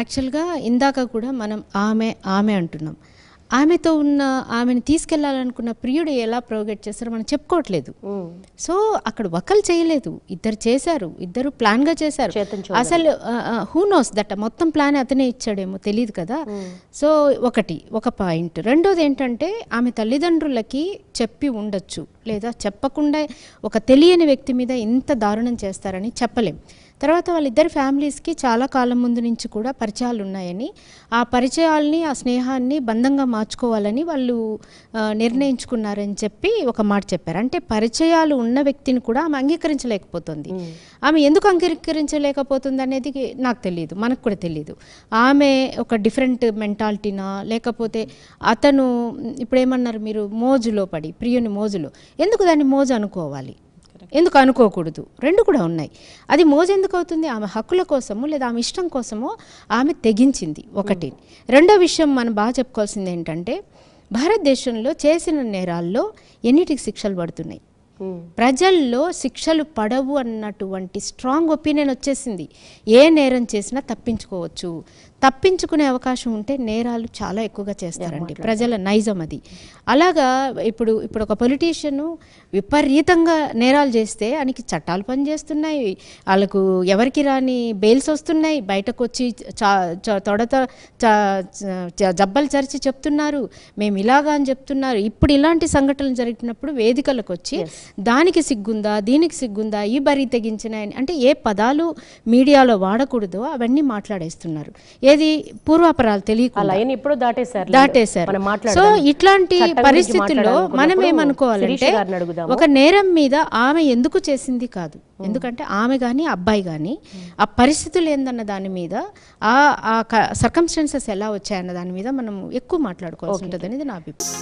యాక్చువల్గా ఇందాక కూడా మనం ఆమె ఆమె అంటున్నాం. ఆమెతో ఉన్న ఆమెను తీసుకెళ్లాలనుకున్న ప్రియుడు ఎలా ప్రోగెట్ చేస్తారో మనం చెప్పుకోవట్లేదు. సో అక్కడ ఒకరు చేయలేదు, ఇద్దరు చేశారు, ఇద్దరు ప్లాన్గా చేశారు. అసలు హూ నోస్ దట్ మొత్తం ప్లాన్ అతనే ఇచ్చాడేమో తెలియదు కదా. సో ఒక పాయింట్. రెండోది ఏంటంటే ఆమె తల్లిదండ్రులకి చెప్పి ఉండొచ్చు, లేదా చెప్పకుండా ఒక తెలియని వ్యక్తి మీద ఇంత దారుణం చేస్తారని చెప్పలేం. తర్వాత వాళ్ళిద్దరి ఫ్యామిలీస్కి చాలా కాలం ముందు నుంచి కూడా పరిచయాలు ఉన్నాయని, ఆ పరిచయాల్ని ఆ స్నేహాన్ని బంధంగా మార్చుకోవాలని వాళ్ళు నిర్ణయించుకున్నారని చెప్పి ఒక మాట చెప్పారు. అంటే పరిచయాలు ఉన్న వ్యక్తిని కూడా ఆమె అంగీకరించలేకపోతుంది. ఆమె ఎందుకు అంగీకరించలేకపోతుంది అనేది నాకు తెలియదు, మనకు కూడా తెలియదు. ఆమె ఒక డిఫరెంట్ మెంటాలిటీనా, లేకపోతే అతను ఇప్పుడేమన్నారు మీరు, మోజులో పడి, ప్రియుని మోజులో, ఎందుకు దాన్ని మోజు అనుకోవాలి, ఎందుకు అనుకోకూడదు? రెండు కూడా ఉన్నాయి. అది మోజు ఎందుకు అవుతుంది? ఆమె హక్కుల కోసము లేదా ఆమె ఇష్టం కోసమో ఆమె తెగించింది ఒకటి. రెండో విషయం మనం బాగా చెప్పుకోవాల్సింది ఏంటంటే, భారతదేశంలో చేసిన నేరాల్లో ఎన్నిటికి శిక్షలు పడుతున్నాయి. ప్రజల్లో శిక్షలు పడవు అన్నటువంటి స్ట్రాంగ్ ఒపీనియన్ వచ్చేసింది. ఏ నేరం చేసినా తప్పించుకోవచ్చు, తప్పించుకునే అవకాశం ఉంటే నేరాలు చాలా ఎక్కువగా చేస్తారండి, ప్రజల నైజం అది. అలాగా ఇప్పుడు ఒక పొలిటీషియను విపరీతంగా నేరాలు చేస్తే ఆయనకి చట్టాలు పనిచేస్తున్నాయి, వాళ్ళకు ఎవరికి రాని బెయిల్స్ వస్తున్నాయి, బయటకు వచ్చి జబ్బలు చరిచి చెప్తున్నారు, మేము ఇలాగా అని చెప్తున్నారు. ఇప్పుడు ఇలాంటి సంఘటనలు జరిగినప్పుడు వేదికలకు వచ్చి దానికి సిగ్గుందా, దీనికి సిగ్గుందా, ఈ బరి తెగించినాయని, అంటే ఏ పదాలు మీడియాలో వాడకూడదో అవన్నీ మాట్లాడేస్తున్నారు. ఏది పూర్వాపరాలు తెలియకుండా ఇప్పుడు దాటేశారు. సో ఇట్లాంటి పరిస్థితుల్లో మనం ఏమనుకోవాలంటే, ఒక నేరం మీద ఆమె ఎందుకు చేసింది కాదు, ఎందుకంటే ఆమె కానీ అబ్బాయి కానీ ఆ పరిస్థితులు ఏందన్న దాని మీద, ఆ సర్కమ్స్టాన్సెస్ ఎలా వచ్చాయన్న దాని మీద మనం ఎక్కువ మాట్లాడుకోవాల్సి ఉంటుంది అనేది నా అభిప్రాయం.